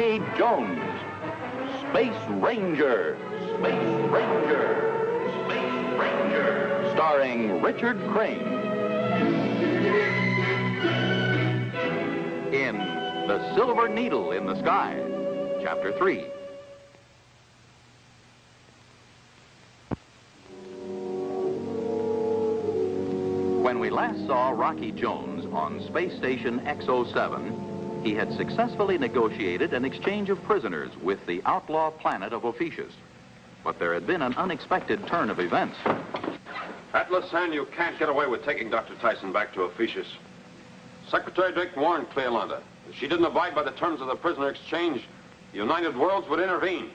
Rocky Jones. Space Ranger. Space Ranger. Space Ranger. Starring Richard Crane. In The Silver Needle in the Sky, Chapter 3. When we last saw Rocky Jones on Space Station X07, he had successfully negotiated an exchange of prisoners with the outlaw planet of Ophiuchus. But there had been an unexpected turn of events. Atlas, and you can't get away with taking Dr. Tyson back to Ophiuchus. Secretary Drake warned Cleolanda. If she didn't abide by the terms of the prisoner exchange, the United Worlds would intervene.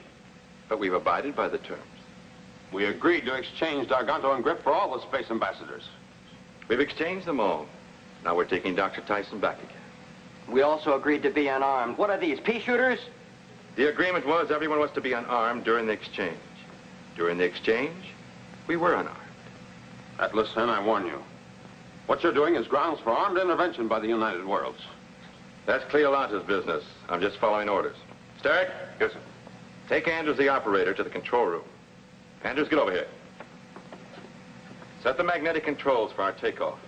But we've abided by the terms. We agreed to exchange D'Arganto and Griff for all the space ambassadors. We've exchanged them all. Now we're taking Dr. Tyson back again. We also agreed to be unarmed. What are these, pea shooters? The agreement was everyone was to be unarmed during the exchange. During the exchange, we were unarmed. Atlas, and I warn you. What you're doing is grounds for armed intervention by the United Worlds. That's Cleolanta's business. I'm just following orders. Starrick? Yes, sir. Take Andrews, the operator, to the control room. Andrews, get over here. Set the magnetic controls for our takeoff.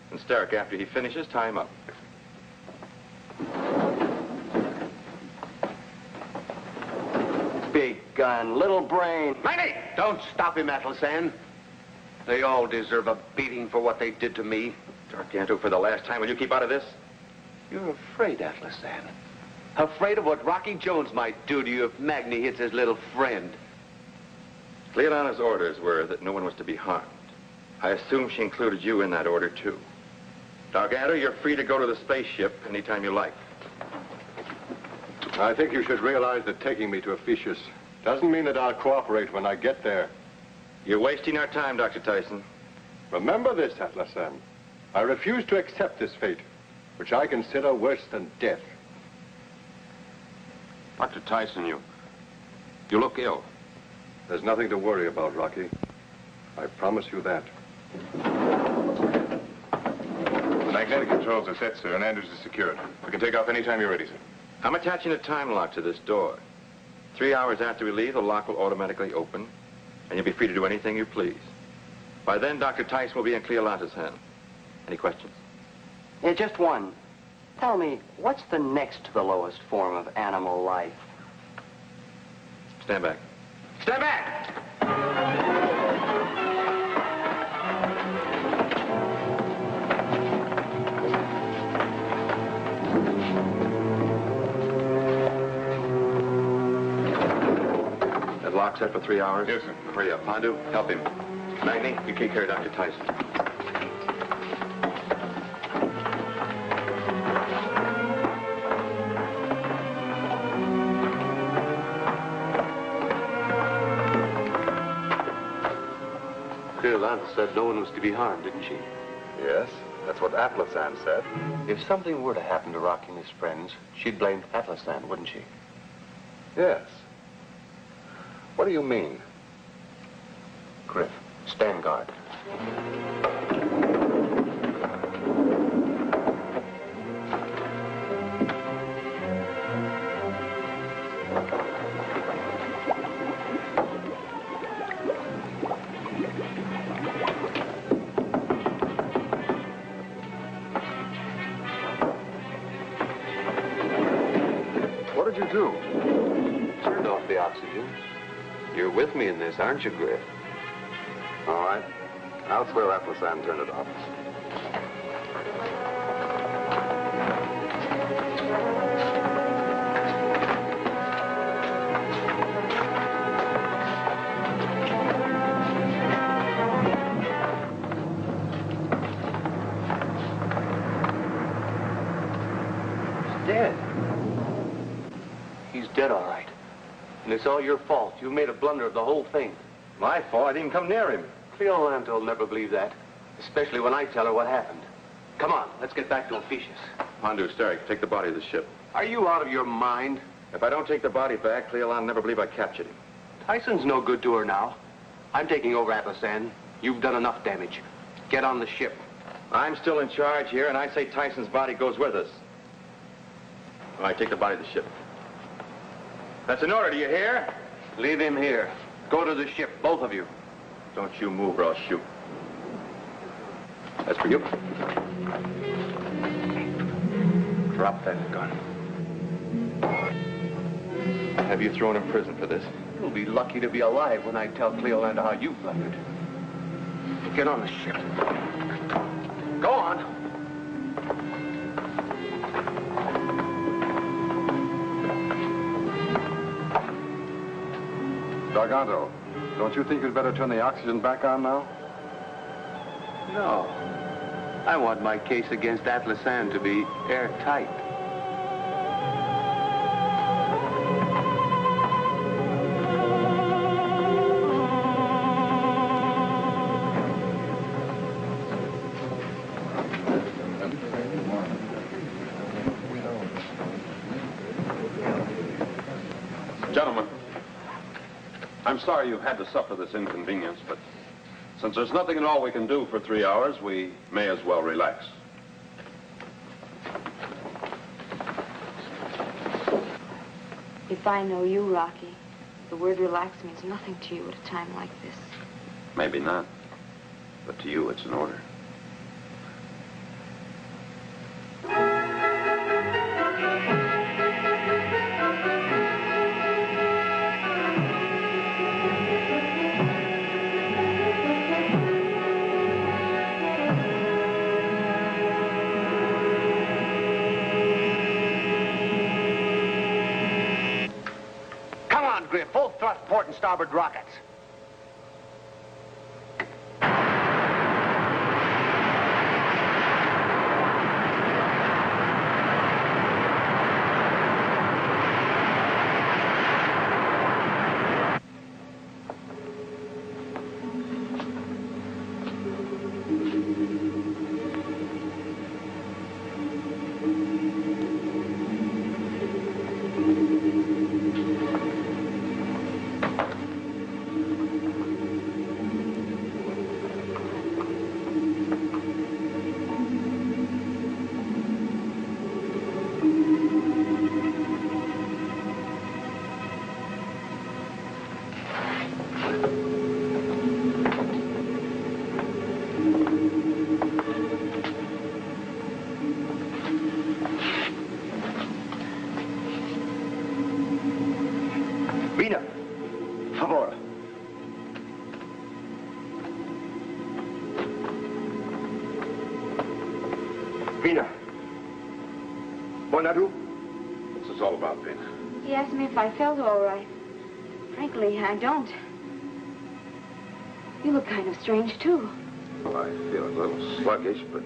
And Starrick, after he finishes, tie him up. Big gun, little brain. Maggie, don't stop him, Atlasan. They all deserve a beating for what they did to me. D'Arganto, for the last time, will you keep out of this? You're afraid, Atlasan. Afraid of what Rocky Jones might do to you if Magni hits his little friend. Cleolanta's orders were that no one was to be harmed. I assume she included you in that order, too. D'Arganto, you're free to go to the spaceship anytime you like. I think you should realize that taking me to Ophiuchus doesn't mean that I'll cooperate when I get there. You're wasting our time, Dr. Tyson. Remember this, Atlasan. I refuse to accept this fate, which I consider worse than death. Dr. Tyson, you look ill. There's nothing to worry about, Rocky. I promise you that. The magnetic controls are set, sir, and Andrews is secured. We can take off anytime you're ready, sir. I'm attaching a time lock to this door. 3 hours after we leave, the lock will automatically open, and you'll be free to do anything you please. By then, Dr. Tyson will be in Cleolanta's hand. Any questions? Yeah, just one. Tell me, what's the next to the lowest form of animal life? Stand back. Stand back! That lock set for 3 hours? Yes, sir. Hurry up. Pandu, help him. Magni, you take care of Dr. Tyson. Cleolanta said no one was to be harmed, didn't she? Yes, that's what Atlasan said. If something were to happen to Rocky and his friends, she'd blame Atlasan, wouldn't she? Yes. What do you mean? Griff, stand guard. What did you do? Turned off the oxygen. You're with me in this, aren't you, Griff? All right. I'll swear Atlasan turned it off. He's dead. He's dead, all right. And it's all your fault. You made a blunder of the whole thing. My fault. I didn't even come near him. Cleolanta will never believe that, especially when I tell her what happened. Come on, let's get back to Ophiuchus. Pandu, Starrick, take the body of the ship. Are you out of your mind? If I don't take the body back, Cleolanta will never believe I captured him. Tyson's no good to her now. I'm taking over Atlasan. You've done enough damage. Get on the ship. I'm still in charge here, and I say Tyson's body goes with us. All right, take the body of the ship. That's an order, do you hear? Leave him here. Go to the ship, both of you. Don't you move or I'll shoot. That's for you. Drop that gun. I'll have you thrown in prison for this. You'll be lucky to be alive when I tell Cleolanda how you blundered. Get on the ship. Go on. Garganto, don't you think you'd better turn the oxygen back on now? No. I want my case against Atlas Ann to be airtight. Gentlemen, I'm sorry you've had to suffer this inconvenience, but since there's nothing at all we can do for 3 hours, we may as well relax. If I know you, Rocky, the word relax means nothing to you at a time like this. Maybe not, but to you it's an order. Griff, both thrust, port, and starboard rockets. Vena, favor. Vena. Bonadu? What's this all about, Vena? He asked me if I felt all right. Frankly, I don't. You look kind of strange, too. Well, I feel a little sluggish, but...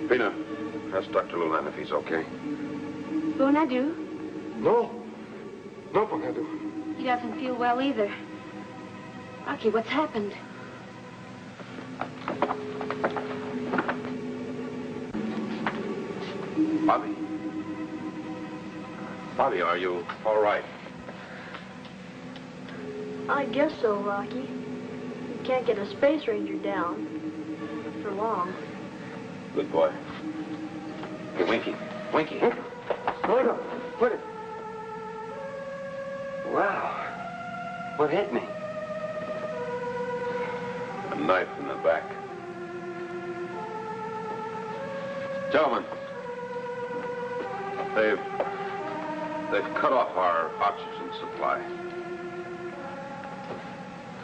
Vena, ask Dr. Lulan if he's okay. Bonadu? No. No, Bonadu. He doesn't feel well either. Rocky, what's happened? Bobby? Bobby, are you all right? I guess so, Rocky. You can't get a space ranger down for long. Good boy. Hey, Winky. Winky. No, no. What? Wow. What hit me? A knife in the back. Gentlemen, they've cut off our oxygen supply.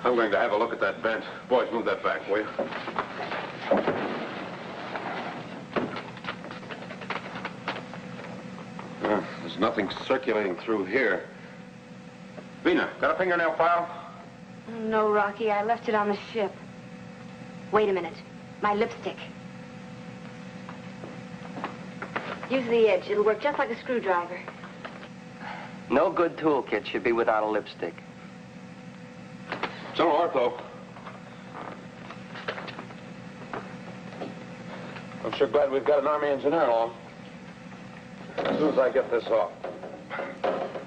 I'm going to have a look at that vent. Boys, move that back, will you? There's nothing circulating through here. Vena, got a fingernail file? No, Rocky, I left it on the ship. Wait a minute. My lipstick. Use the edge. It'll work just like a screwdriver. No good toolkit should be without a lipstick. General Ortho. I'm sure glad we've got an Army engineer along. As soon as I get this off,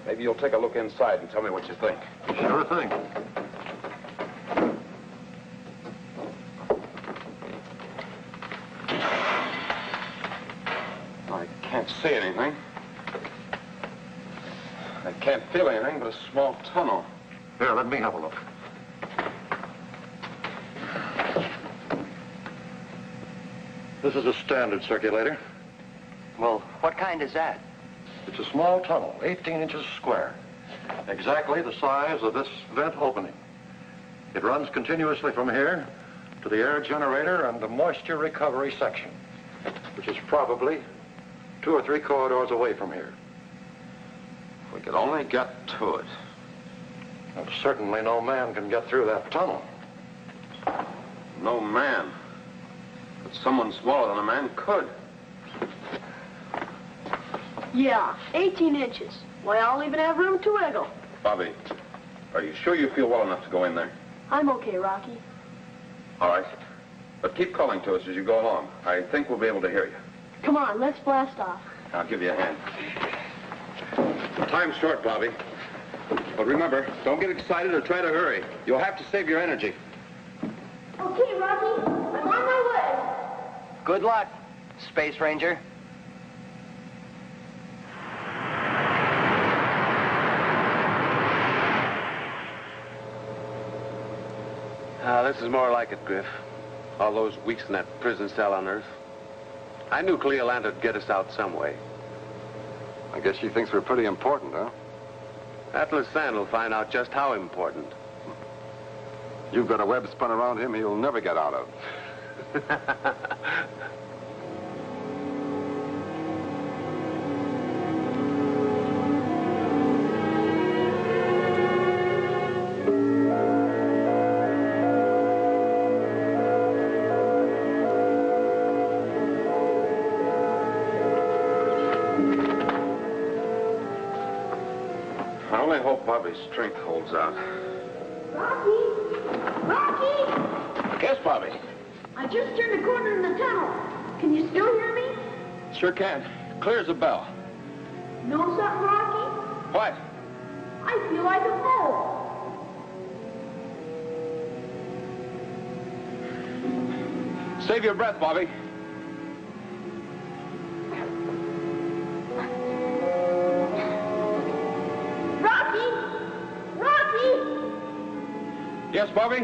maybe you'll take a look inside and tell me what you think. Sure thing. I can't see anything. can't feel anything but a small tunnel. Here, let me have a look. This is a standard circulator. Well, what kind is that? It's a small tunnel, 18 inches square. Exactly the size of this vent opening. It runs continuously from here to the air generator and the moisture recovery section, which is probably 2 or 3 corridors away from here. If we could only get to it. Well, certainly no man can get through that tunnel. No man. But someone smaller than a man could. Yeah, 18 inches. Why, I'll even have room to wiggle. Bobby, are you sure you feel well enough to go in there? I'm okay, Rocky. All right. But keep calling to us as you go along. I think we'll be able to hear you. Come on, let's blast off. I'll give you a hand. Time's short, Bobby. But remember, don't get excited or try to hurry. You'll have to save your energy. Okay, Rocky, I'm on my way. Good luck, Space Ranger. This is more like it, Griff. All those weeks in that prison cell on Earth. I knew Cleolanda would get us out some way. I guess she thinks we're pretty important, huh? Atlas Sand will find out just how important. You've got a web spun around him he'll never get out of. I only hope Bobby's strength holds out. Rocky! Rocky! Yes, Bobby. I just turned a corner in the tunnel. Can you still hear me? Sure can. Clear as a bell. Know something, Rocky? What? I feel like a mole. Save your breath, Bobby. Yes, Bobby?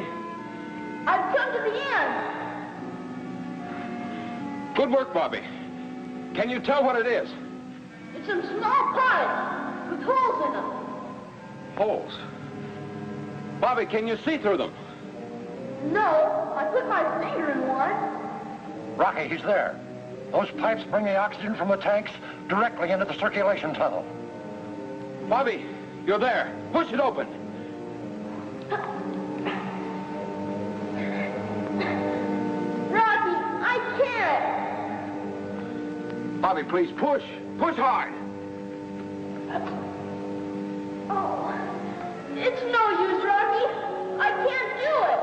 I've come to the end. Good work, Bobby. Can you tell what it is? It's some small pipes with holes in them. Holes. Bobby, can you see through them? No, I put my finger in one. Rocky, he's there. Those pipes bring the oxygen from the tanks directly into the circulation tunnel. Bobby, you're there. Push it open. Rocky, I can't. Bobby, please push. Push hard. Oh, it's no use, Rocky. I can't do it.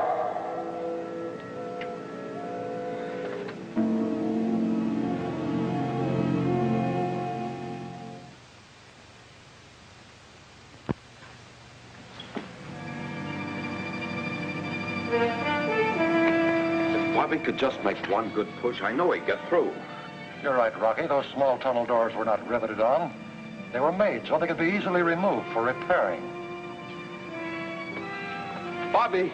Bobby could just make one good push. I know he'd get through. You're right, Rocky. Those small tunnel doors were not riveted on. They were made so they could be easily removed for repairing. Bobby,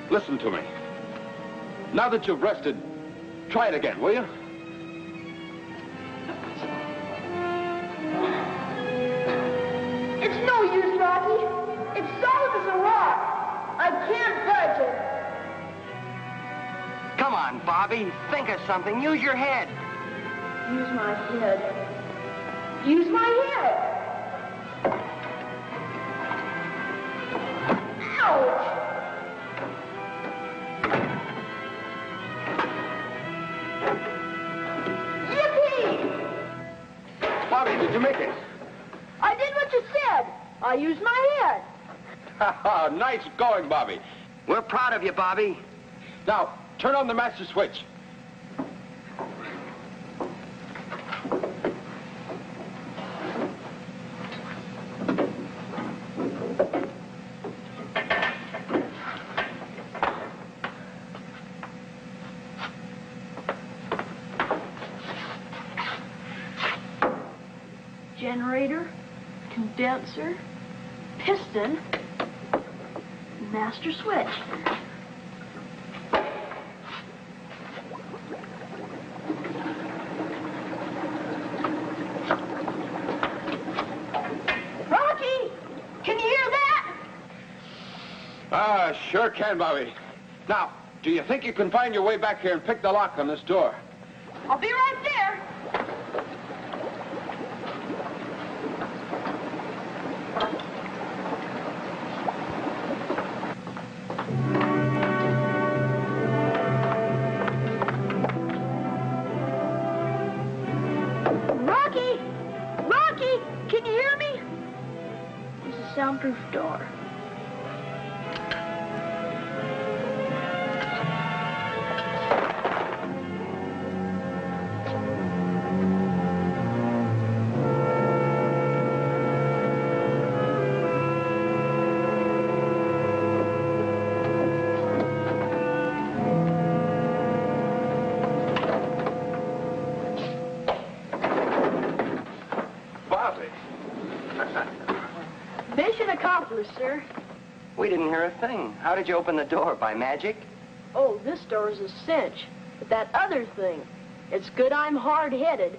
listen to me. Now that you've rested, try it again, will you? It's no use, Rocky. It's solid as a rock. I can't budge it. Come on, Bobby. Think of something. Use your head. Use my head. Use my head. Ouch! Yippee! Bobby, did you make it? I did what you said. I used my head. Nice going, Bobby. We're proud of you, Bobby. Now, turn on the master switch. Generator, condenser, piston, master switch. Rocky! Can you hear that? Sure can, Bobby. Now, do you think you can find your way back here and pick the lock on this door? I'll be right there. Rocky! Rocky! Can you hear me? It's a soundproof door. Mission accomplished, sir. We didn't hear a thing. How did you open the door? By magic? Oh, this door is a cinch. But that other thing, it's good I'm hard-headed.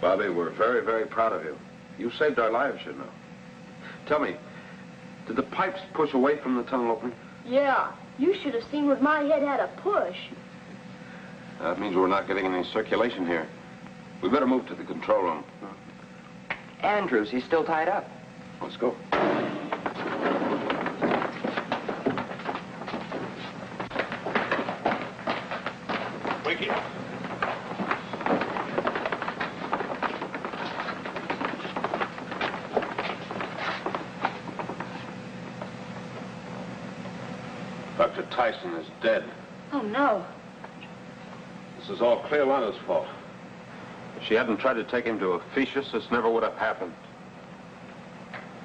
Bobby, we're very, very proud of you. You saved our lives, you know. Tell me, did the pipes push away from the tunnel opening? Yeah, you should have seen what my head had a push. That means we're not getting any circulation here. We better move to the control room. Andrews, he's still tied up. Let's go. Wakey. Dr. Tyson is dead. Oh, no. This is all Cleolanda's fault. If she hadn't tried to take him to Ophiuchus, this never would have happened.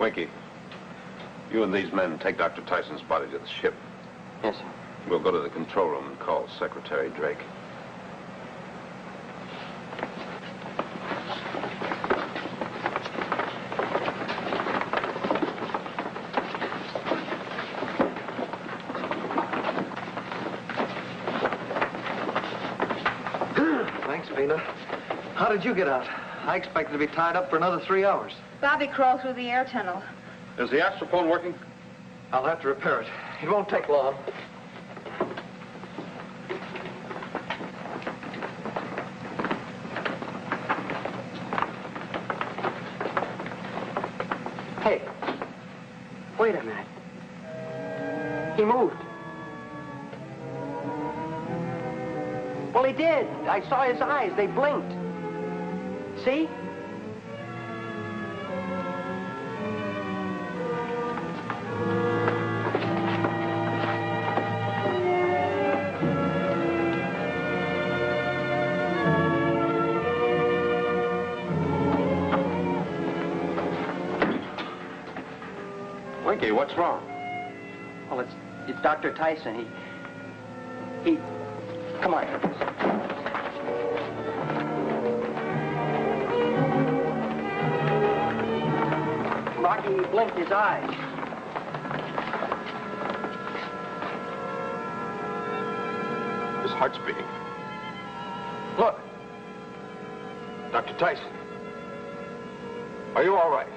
Winky, you and these men take Dr. Tyson's body to the ship. Yes, sir. We'll go to the control room and call Secretary Drake. Thanks, Vena. How did you get out? I expected to be tied up for another 3 hours. Bobby crawled through the air tunnel. Is the astrophone working? I'll have to repair it. It won't take long. Hey, wait a minute. He moved. Well, he did. I saw his eyes. They blinked. See? Winky, what's wrong? Well, it's Dr. Tyson. He... Come on. Rocky blinked his eyes. His heart's beating. Look. Dr. Tyson. Are you all right?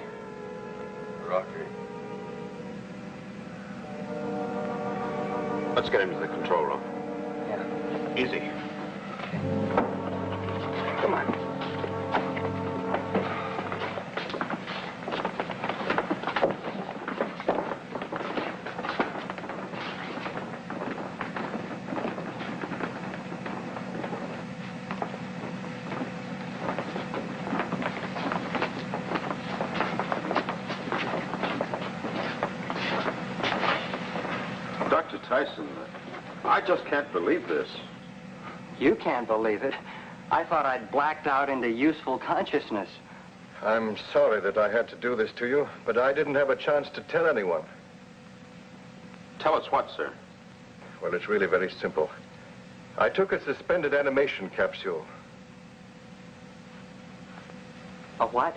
Rocky. Let's get him to the control room. Yeah. Easy. Come on. Dr. Tyson, I just can't believe this. You can't believe it. I thought I'd blacked out into useful consciousness. I'm sorry that I had to do this to you, but I didn't have a chance to tell anyone. Tell us what, sir? Well, it's really very simple. I took a suspended animation capsule. A what?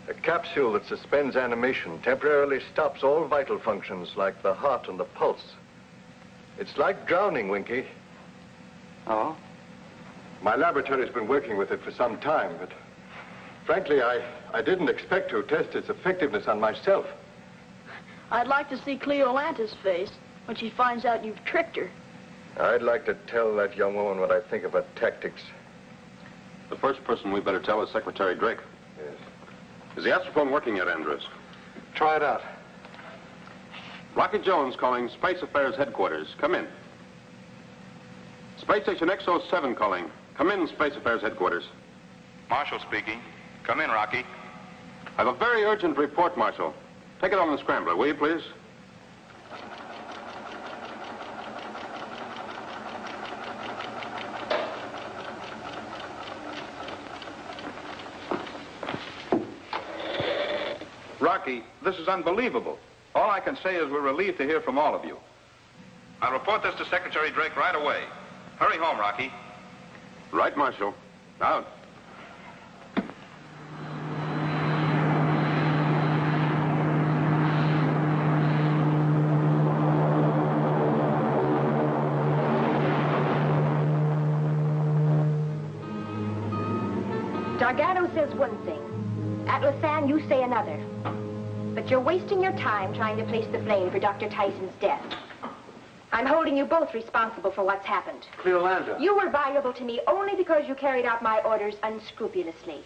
A capsule that suspends animation temporarily stops all vital functions like the heart and the pulse. It's like drowning, Winky. Oh? My laboratory's been working with it for some time, but frankly, I didn't expect to test its effectiveness on myself. I'd like to see Cleolanta's face when she finds out you've tricked her. I'd like to tell that young woman what I think of her tactics. The first person we better tell is Secretary Drake. Yes. Is the astrophone working yet, Andrews? Try it out. Rocky Jones calling Space Affairs Headquarters. Come in. Space Station X07 calling. Come in, Space Affairs Headquarters. Marshall speaking. Come in, Rocky. I have a very urgent report, Marshal. Take it on the scrambler, will you, please? Rocky, this is unbelievable. All I can say is we're relieved to hear from all of you. I'll report this to Secretary Drake right away. Hurry home, Rocky. Right, Marshal. Out. Gargano says one thing. Atlasan, you say another. But you're wasting your time trying to place the blame for Dr. Tyson's death. I'm holding you both responsible for what's happened. Cleolanda. You were valuable to me only because you carried out my orders unscrupulously.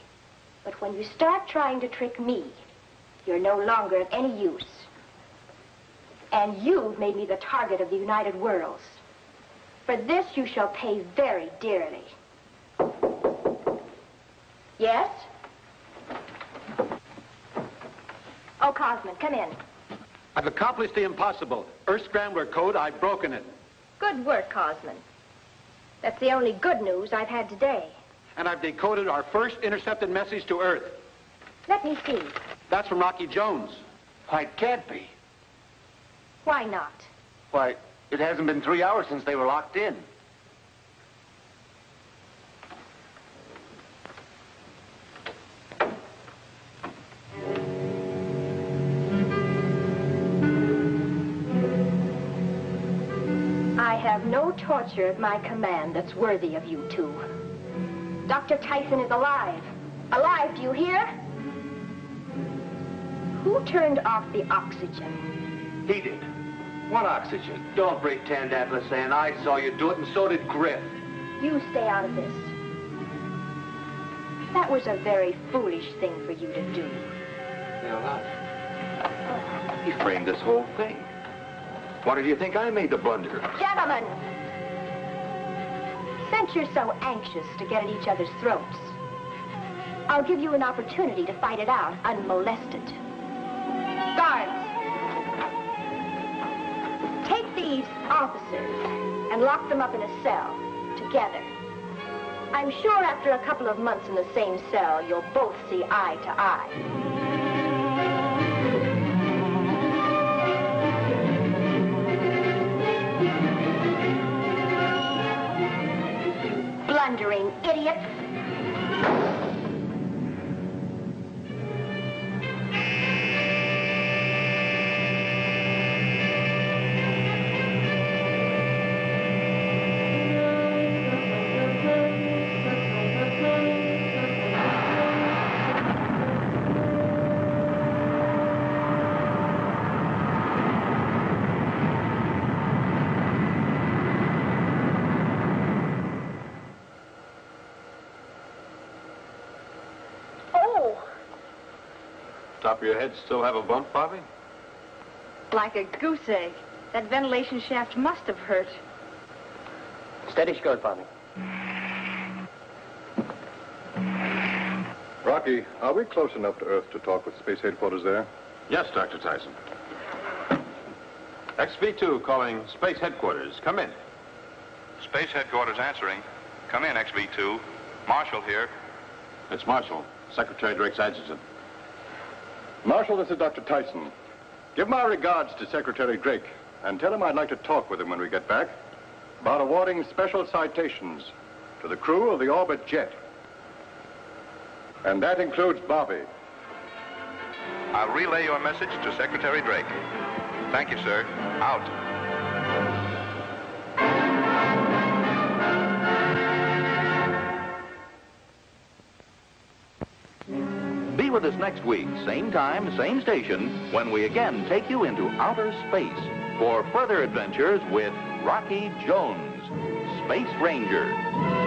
But when you start trying to trick me, you're no longer of any use. And you've made me the target of the United Worlds. For this you shall pay very dearly. Yes? Oh, Cosman, come in. I've accomplished the impossible. Earth Scrambler code, I've broken it. Good work, Cosman. That's the only good news I've had today. And I've decoded our first intercepted message to Earth. Let me see. That's from Rocky Jones. Why, it can't be. Why not? Why, it hasn't been 3 hours since they were locked in. I have no torture at my command that's worthy of you two. Dr. Tyson is alive. Alive, do you hear? Who turned off the oxygen? He did. What oxygen? Don't pretend, Atlasan. I saw you do it, and so did Griff. You stay out of this. That was a very foolish thing for you to do. He framed this whole thing. Why did you think I made the blunder? Gentlemen! Since you're so anxious to get at each other's throats, I'll give you an opportunity to fight it out unmolested. Guards! Take these officers and lock them up in a cell together. I'm sure after a couple of months in the same cell, you'll both see eye to eye. Blundering idiots. Top of your head still have a bump, Bobby? Like a goose egg. That ventilation shaft must have hurt. Steady goes, Bobby. Rocky, are we close enough to Earth to talk with Space Headquarters there? Yes, Dr. Tyson. XV2 calling Space Headquarters. Come in. Space Headquarters answering. Come in, XV2. Marshall here. It's Marshall, Secretary Drake's adjutant. Marshal, this is Dr. Tyson. Give my regards to Secretary Drake and tell him I'd like to talk with him when we get back about awarding special citations to the crew of the Orbit jet. And that includes Bobby. I'll relay your message to Secretary Drake. Thank you, sir. Out. Be with us next week, same time, same station, when we again take you into outer space for further adventures with Rocky Jones, Space Ranger.